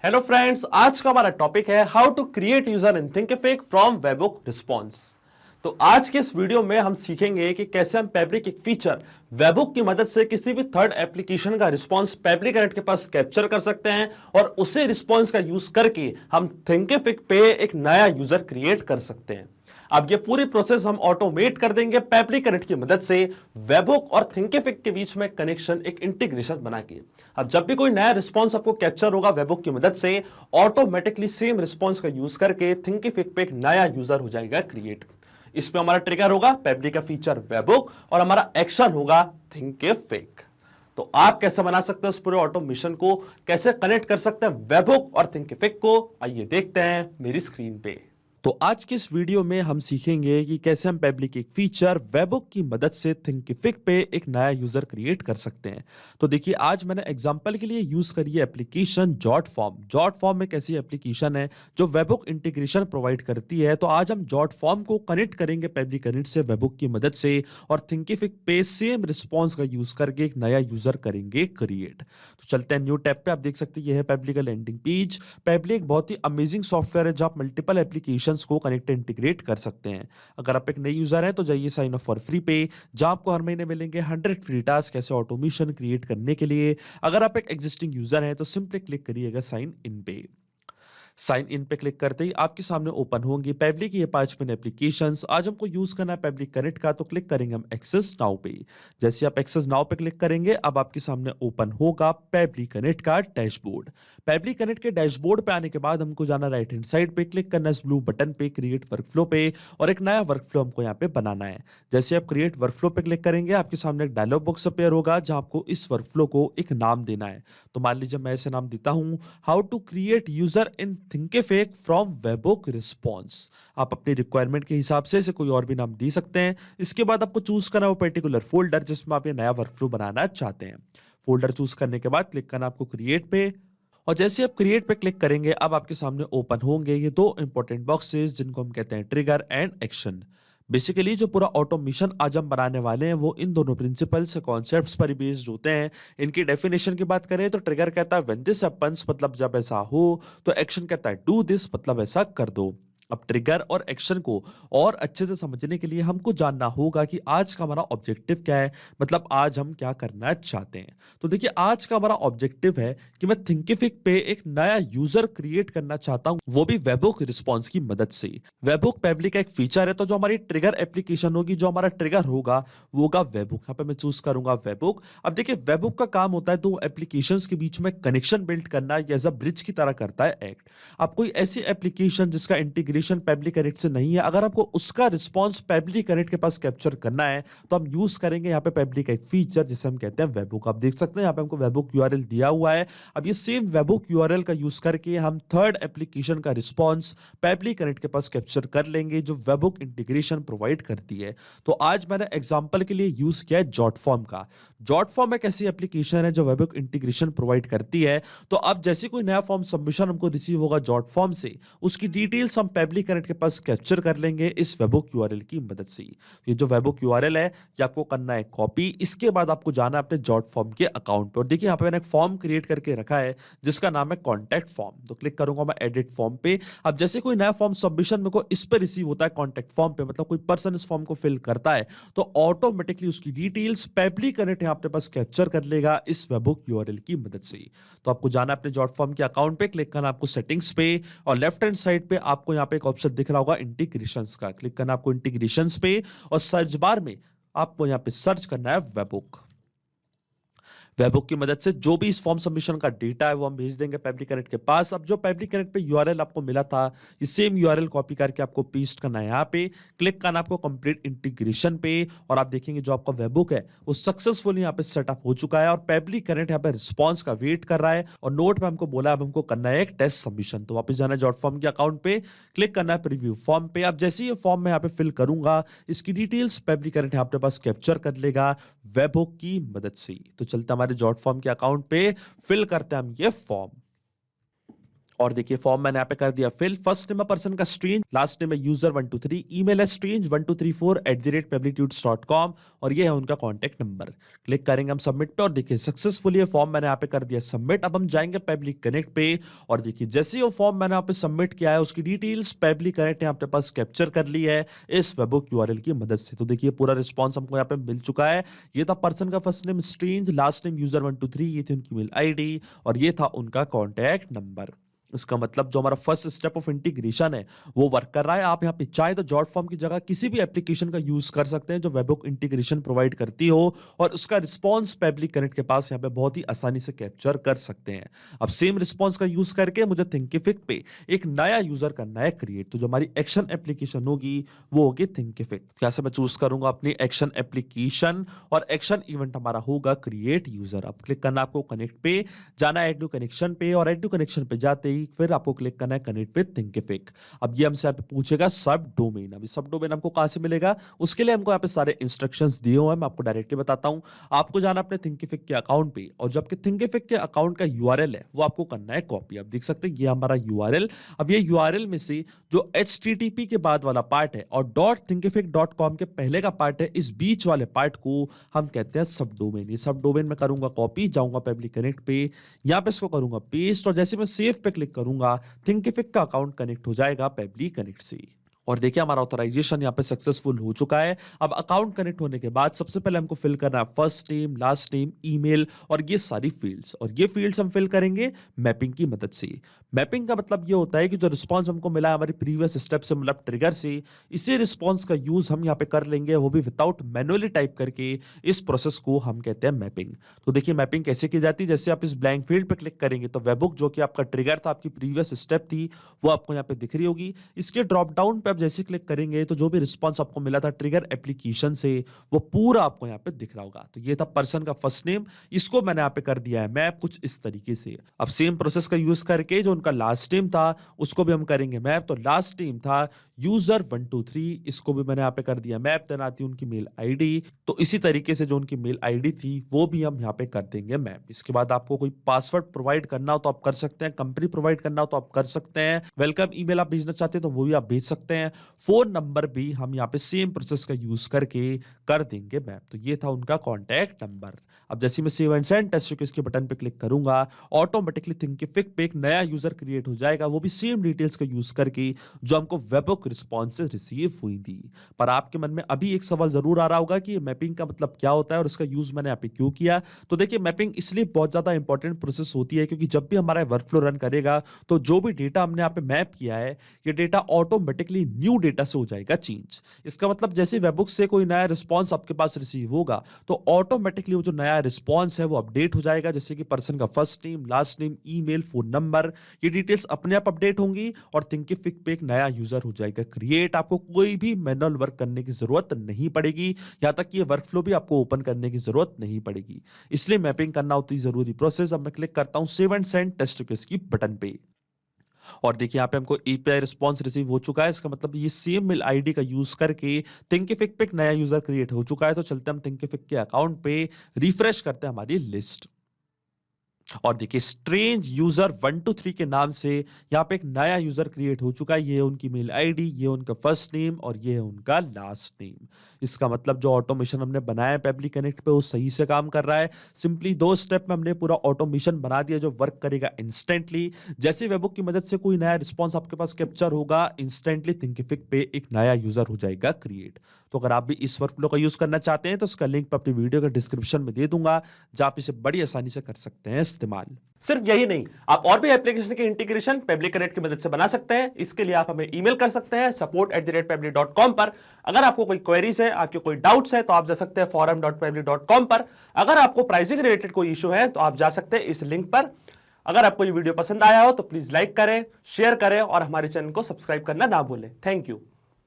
Hello friends, आज का हमारा टॉपिक है how to create user in Thinkific from webhook response. तो आज के इस वीडियो में हम सीखेंगे कि कैसे हम फैब्रिक एक फीचर वेबहुक की मदद से किसी भी थर्ड एप्लीकेशन का रिस्पॉन्स फैब्रिक कनेक्ट के पास कैप्चर कर सकते हैं और उसी रिस्पॉन्स का यूज करके हम थिंकिफिक पे एक नया यूजर क्रिएट कर सकते हैं। अब ये पूरी प्रोसेस हम ऑटोमेट कर देंगे फैब्रिक कनेक्ट की मदद से वेबहुक और थिंकिफिक के बीच में कनेक्शन, एक इंटीग्रेशन बना के। अब जब भी कोई नया रिस्पॉन्स आपको कैप्चर होगा वेबहुक की मदद से, ऑटोमेटिकली सेम रिस्पॉन्स का यूज करके थिंकिफिक पे एक नया यूजर हो जाएगा क्रिएट। इसमें हमारा ट्रिगर होगा फैब्रिक का फीचर वेबहुक और हमारा एक्शन होगा थिंकिफिक। तो आप कैसे बना सकते हैं इस पूरे ऑटोमेशन को, कैसे कनेक्ट कर सकते हैं वेबहुक और थिंकिफिक को, आइए देखते हैं मेरी स्क्रीन पे। तो आज के इस वीडियो में हम सीखेंगे कि कैसे हम फैब्रिक एक फीचर वेबहुक की मदद से थिंकिफिक पे एक नया यूजर क्रिएट कर सकते हैं। तो देखिए, आज मैंने एग्जांपल के लिए यूज करी है एप्लीकेशन जॉटफॉर्म। जॉटफॉर्म एक ऐसी एप्लीकेशन है जो वेबहुक इंटीग्रेशन प्रोवाइड करती है। तो आज हम जॉटफॉर्म को कनेक्ट करेंगे फैब्रिक कनेक्ट से वेबहुक की मदद से और थिंकिफिक पे सेम रिस्पॉन्स का यूज करके एक नया यूजर करेंगे क्रिएट। तो चलते हैं न्यू टैब पे। आप देख सकते हैं ये है फैब्रिक का लैंडिंग पेज। फैब्रिक एक बहुत ही अमेजिंग सॉफ्टवेयर है जहां आप मल्टीपल एप्लीकेशंस को कनेक्ट इंटीग्रेट कर सकते हैं। अगर आप एक नए यूजर हैं तो जाइए साइन अप फॉर फ्री पे, जहां आपको हर महीने मिलेंगे 100 फ्री टास्क ऐसे ऑटोमेशन क्रिएट करने के लिए। अगर आप एक एग्जिस्टिंग यूजर हैं तो सिंपली क्लिक करिएगा साइन इन पे। साइन इन पे क्लिक करते ही आपके सामने ओपन होंगी पैब्लिक ये 5 एप्लीकेशंस। आज हमको यूज करना है पैब्लिक कनेक्ट का, तो क्लिक करेंगे हम एक्सेस नाउ पे। जैसे आप एक्सेस नाउ पे क्लिक करेंगे, अब आपके सामने ओपन होगा पैब्लिक कनेक्ट का डैशबोर्ड। पैब्लिक कनेक्ट के डैशबोर्ड पे आने के बाद हमको जाना राइट हैंड साइड पे, क्लिक करना इस ब्लू बटन पे क्रिएट वर्कफ्लो पे और एक नया वर्कफ्लो हमको यहाँ पे बनाना है। जैसे आप क्रिएट वर्कफ्लो पे क्लिक करेंगे, आपके सामने एक डायलॉग बॉक्स अपेयर होगा जहां आपको इस वर्कफ्लो को एक नाम देना है। तो मान लीजिए मैं ऐसे नाम देता हूं, how to create user in Thinkific from webhook response. आप अपनी रिक्वायरमेंट के हिसाब से इसे कोई और भी नाम दे सकते हैं। इसके बाद आपको चूज करना है वो पर्टिकुलर फोल्डर जिसमें आप ये नया वर्कफ्लो बनाना चाहते हैं। फोल्डर चूज करने के बाद क्लिक करना आपको क्रिएट पे और जैसे आप क्रिएट पे क्लिक करेंगे, अब आपके सामने ओपन होंगे ये दो इंपॉर्टेंट बॉक्सेस जिनको हम कहते हैं ट्रिगर एंड एक्शन। बेसिकली जो पूरा ऑटोमेशन आज हम बनाने वाले हैं वो इन दोनों प्रिंसिपल्स कॉन्सेप्ट्स पर बेस्ड होते हैं। इनकी डेफिनेशन की बात करें तो ट्रिगर कहता है व्हेन दिस हैपेंस, मतलब जब ऐसा हो। तो एक्शन कहता है डू दिस, मतलब ऐसा कर दो। अब ट्रिगर और एक्शन को और अच्छे से समझने के लिए हमको जानना होगा कि आज का हमारा ऑब्जेक्टिव क्या है, मतलब आज हम क्या करना चाहते हैं। तो देखिए, आज का हमारा ऑब्जेक्टिव है कि मैं थिंकिफिक पे एक नया यूजर क्रिएट करना चाहता हूं, वो भी वेबहुक रिस्पॉन्स की मदद से। वेबहुक पैब्लिक का एक फीचर है, तो जो हमारी ट्रिगर एप्लीकेशन होगी, जो हमारा ट्रिगर होगा वो होगा वेबहुक। यहाँ पे मैं चूज करूंगा वेबहुक। अब देखिए, वेबहुक का काम होता है दो एप्लीकेशंस के बीच में कनेक्शन बिल्ड करना, एज अ ब्रिज की तरह करता है एक्ट। आप कोई ऐसी एप्लीकेशन जिसका इंटीग्रेशन पैब्लिक कनेक्ट से नहीं है, अगर आपको उसका रिस्पॉन्स पैब्लिक कनेक्ट के पास कैप्चर करना है तो हम यूज करेंगे यहाँ पे पैब्लिक का एक फीचर जिसे हम कहते हैं वेबहुक। आप देख सकते हैं यहाँ पे हमको वेबहुक यूआरएल दिया हुआ है। अब ये सेम वेबहुक यूआरएल का यूज करके हम थर्ड एप्लीकेशन का रिस्पॉन्स पैब्लिक कनेक्ट के पास कैप्चर कर लेंगे, जो वेबहुक इंटीग्रेशन प्रोवाइड करती है। तो आज मैंने एग्जांपल के लिए यूज किया है जॉटफॉर्म का। जॉटफॉर्म एक ऐसी एप्लीकेशन है जो वेबहुक इंटीग्रेशन प्रोवाइड करती है। तो अब जैसे कोई नया फॉर्म सबमिशन हमको रिसीव होगा जॉटफॉर्म से, उसकी डिटेल्स हम पैब्लिक कनेक्ट के पास कैप्चर कर लेंगे इस वेबहुक यूआरएल की मदद से। ये जो वेबहुक यूआरएल है ये आपको करना है कॉपी। इसके बाद आपको जाना है अपने जॉटफॉर्म के अकाउंट पे और देखिए यहाँ पे मैंने एक फॉर्म क्रिएट करके रखा है जिसका नाम है कॉन्टैक्ट फॉर्म। तो क्लिक करूंगा मैं एडिट फॉर्म पे। अब जैसे कोई नया फॉर्म सबमिशन मेरे को इस पे रिसीव होता है कॉन्टैक्ट फॉर्म पे, मतलब कोई पर्सन इस फॉर्म को फिल करता है, तो ऑटोमेटिकली उसकी डिटेल्स पैब्लिक कनेक्ट यहाँ अपने पास कैप्चर कर लेगा इस वेबहुक यूआरएल की मदद से। तो आपको जाना है अपने जॉटफॉर्म के अकाउंट पे, क्लिक करना आपको सेटिंग्स पे और लेफ्ट हैंड साइड पे आपको यहाँ पे एक ऑप्शन दिख रहा होगा इंटीग्रेशंस का। क्लिक करना आपको इंटीग्रेशंस पे और सर्च बार में आपको यहाँ पे सर्च करना है वेबहुक। वेबहुक की मदद से जो भी इस फॉर्म सबमिशन का डेटा है वो हम भेज देंगे पैब्लिक कनेक्ट के पास। अब जो पैब्लिक कनेक्ट पे यूआरएल आपको मिला था, ये सेम यूआरएल कॉपी करके आपको पेस्ट करना है यहाँ पे। क्लिक करना आपको कंप्लीट इंटीग्रेशन पे और आप देखेंगे जो आपका वेबहुक है वो सक्सेसफुली यहाँ पे सेटअप हो चुका है और पैब्लिक कनेक्ट यहाँ पे रिस्पॉन्स का वेट कर रहा है। और नोट पे हमको बोला अब हमको करना है एक टेस्ट सबमिशन। तो वापस जाना है जॉटफॉर्म के अकाउंट पे, क्लिक करना है प्रीव्यू फॉर्म पे। अब जैसे ये फॉर्म मैं यहाँ पे फिल करूंगा, इसकी डिटेल्स पैब्लिक कनेक्ट यहाँ पे पास कैप्चर कर लेगा वेबहुक की मदद से। तो चलते हमारे जॉटफॉर्म के अकाउंट पे फिल करते हैं हम ये फॉर्म और देखिए फॉर्म मैंने यहाँ पे कर दिया फिल। फर्स्ट नेम है पर्सन का स्ट्रेंज, लास्ट नेम है यूजर 123, ईमेल है strange1234@theratepablictudes.com और ये है उनका कॉन्टैक्ट नंबर। क्लिक करेंगे हम सबमिट पे और देखिए सक्सेसफुली ये फॉर्म मैंने यहाँ पे कर दिया सबमिट। अब हम जाएंगे पेबली कनेक्ट पे और देखिए जैसे ही वो फॉर्म मैंने यहाँ पे सबमिट किया है उसकी डिटेल्स पेबली कनेक्ट ने अपने पास कैप्चर कर ली है इस वेबबुक यूआरएल की मदद से। तो देखिए पूरा रिस्पॉन्स हमको यहाँ पे मिल चुका है। ये था पर्सन का first name strange, last name user 123, ये थी उनकी मेल आईडी और ये था उनका कॉन्टैक्ट नंबर। इसका मतलब जो हमारा फर्स्ट स्टेप ऑफ इंटीग्रेशन है वो वर्क कर रहा है। आप यहाँ पे चाहे तो जॉट फॉर्म की जगह किसी भी एप्लीकेशन का यूज कर सकते हैं जो वेबबुक इंटीग्रेशन प्रोवाइड करती हो और उसका रिस्पॉन्स पेबली कनेक्ट के पास यहाँ पे बहुत ही आसानी से कैप्चर कर सकते हैं। अब सेम रिस्पॉन्स का यूज करके मुझे थिंकिफिक पे एक नया यूजर करना है क्रिएट। तो जो हमारी एक्शन एप्लीकेशन होगी वो होगी थिंकिफिक। कैसे मैं चूज करूंगा अपनी एक्शन एप्लीकेशन और एक्शन इवेंट हमारा होगा क्रिएट यूजर। अब क्लिक करना आपको कनेक्ट पे, जाना एड न्यू कनेक्शन पे और एड न्यू कनेक्शन पे जाते ही फिर आपको क्लिक करना है कनेक्ट विद थिंकिफिक। अब ये हमसे यहाँ पे पूछेगा सब डोमेन। अभी सब डोमेन हमको कहां से मिलेगा उसके लिए हमको यहाँ पे सारे इंस्ट्रक्शंस दिए हुए हैं, मैं आपको डायरेक्टली बताता हूं। आपको जाना अपने थिंकिफिक के अकाउंट पे और जो आपके थिंकिफिक के अकाउंट का यूआरएल है वो आपको करना है कॉपी। आप देख सकते हैं ये हमारा यूआरएल। अब ये यूआरएल में से जो http के बाद वाला पार्ट है और .thinkific.com के पहले का पार्ट है, इस बीच वाले पार्ट को हम कहते हैं सब डोमेन। ये सब डोमेन में करूंगा कॉपी, जाऊंगा पेबली कनेक्ट पे, यहां पे इसको करूंगा पेस्ट और जैसे मैं सेव पे क्लिक करूंगा थिंकिफिक का अकाउंट कनेक्ट हो जाएगा पेबली कनेक्ट से। और देखिए हमारा ऑथराइजेशन यहाँ पे सक्सेसफुल हो चुका है। अब अकाउंट कनेक्ट होने के बाद सबसे पहले हमको फिल करना है first name, last name, email और ये सारी फील्ड्स। और ये फील्ड्स हम फिल करेंगे मैपिंग की मदद से। मैपिंग का मतलब ये होता है कि जो रिस्पॉन्स हमको मिला है हमारी प्रीवियस स्टेप से, मतलब ट्रिगर से, इसी रिस्पॉन्स का यूज हम यहाँ पे कर लेंगे, वो भी विदाउट मैनुअली टाइप करके। इस प्रोसेस को हम कहते हैं मैपिंग। तो देखिए मैपिंग कैसे की जाती है, जैसे आप इस ब्लैंक फील्ड पे क्लिक करेंगे तो वेबबुक जो कि आपका ट्रिगर था, आपकी प्रीवियस स्टेप थी, वो आपको यहाँ पे दिख रही होगी। इसके ड्रॉप डाउन पे आप जैसे क्लिक करेंगे तो जो भी रिस्पॉन्स आपको मिला था ट्रिगर एप्लीकेशन से वो पूरा आपको यहाँ पे दिख रहा होगा। तो ये था पर्सन का फर्स्ट नेम, इसको मैंने यहाँ पे कर दिया है मैप कुछ इस तरीके से। अब सेम प्रोसेस का यूज करके जो उनका लास्ट नेम था उसको भी हम करेंगे मैप। तो लास्ट नेम था यूजर 123, इसको भी मैंने यहाँ पे कर दिया मैप। देन आती उनकी मेल आईडी, तो इसी तरीके से जो उनकी मेल आईडी थी वो भी हम यहाँ पे कर देंगे मैप। इसके बाद आपको कोई पासवर्ड प्रोवाइड करना हो तो आप कर सकते हैं, कंपनी प्रोवाइड करना हो तो आप कर सकते हैं, वेलकम ईमेल आप भेजना चाहते हैं तो वो भी आप भेज सकते हैं, फोन नंबर भी हम यहाँ पे सेम प्रोसेस का यूज करके कर देंगे मैप। तो ये था उनका कॉन्टैक्ट नंबर। अब जैसे मैं save and send test request के बटन पे क्लिक करूंगा ऑटोमेटिकली थिंकिफिक पे एक नया यूजर क्रिएट हो जाएगा, वो भी सेम डिटेल्स का यूज करके जो हमको वेबबुक रिस्पॉन्स से रिसीव हुई थी। पर आपके मन में अभी एक सवाल जरूर आ रहा होगा कि मैपिंग का मतलब क्या होता है और इसका यूज मैंने यहाँ पे क्यों किया। तो देखिए मैपिंग इसलिए बहुत ज्यादा इंपॉर्टेंट प्रोसेस होती है क्योंकि जब भी हमारा वर्कफ्लो रन करेगा तो जो भी डेटा हमने यहाँ पे मैप किया है ये डेटा ऑटोमेटिकली न्यू डेटा से हो जाएगा चेंज। इसका मतलब जैसे वेबबुक से कोई नया रिस्पॉन्स आपके पास रिसीव होगा तो ऑटोमेटिकली वो जो नया रिस्पॉन्स है वो अपडेट हो जाएगा, जैसे कि पर्सन का first name, last name, email, phone number, ये डिटेल्स अपने आप अपडेट होंगी और थिंकिफिक पे एक नया यूजर हो जाएगा क्रिएट। आपको कोई भी मैनुअल वर्क करने की जरूरत नहीं पड़ेगी, यहां तक कि ये वर्कफ्लो भी आपको ओपन करने की जरूरत नहीं पड़ेगी। इसलिए मैपिंग करना होती है जरूरी प्रोसेस। अब मैं क्लिक करता हूं save and send test request की बटन पे और देखिए यहाँ पे हमको एपीआई रिस्पॉन्स रिसीव हो चुका है। इसका मतलब ये सेम मेल आईडी का यूज करके थिंकिफिक पे एक नया यूजर क्रिएट हो चुका है। तो चलते हम थिंकिफिक के अकाउंट पे, रिफ्रेश करते हैं हमारी लिस्ट और देखिए स्ट्रेंज यूजर 123 के नाम से यहाँ पे एक नया यूजर क्रिएट हो चुका है। ये है उनकी मेल आईडी, ये उनका फर्स्ट नेम और ये है उनका लास्ट नेम। इसका मतलब जो ऑटोमेशन हमने बनाया है पेबली कनेक्ट पे वो सही से काम कर रहा है। सिंपली 2 स्टेप में हमने पूरा ऑटोमेशन बना दिया जो वर्क करेगा इंस्टेंटली। जैसे वेबबुक की मदद से कोई नया रिस्पॉन्स आपके पास कैप्चर होगा, इंस्टेंटली थिंकिफिक पे एक नया यूजर हो जाएगा क्रिएट। तो अगर आप भी इस वर्कफ्लो का यूज करना चाहते हैं तो उसका लिंक अपनी वीडियो के डिस्क्रिप्शन में दे दूंगा, जहां आप इसे बड़ी आसानी से कर सकते हैं इस्तेमाल। सिर्फ यही नहीं, आप और भी एप्लीकेशन के इंटीग्रेशन पेबली कनेक्ट की मदद से बना सकते हैं। इसके लिए आप हमें ईमेल कर सकते हैं support@pebly.com पर। अगर आपको कोई क्वेरीज है, आपके कोई डाउट्स है तो आप जा सकते हैं forum.pebly.com पर। अगर आपको प्राइसिंग रिलेटेड कोई इशू है तो आप जा सकते हैं इस लिंक पर। अगर आपको ये वीडियो पसंद आया हो तो प्लीज लाइक करें, शेयर करें और हमारे चैनल को सब्सक्राइब करना ना भूलें। Thank you.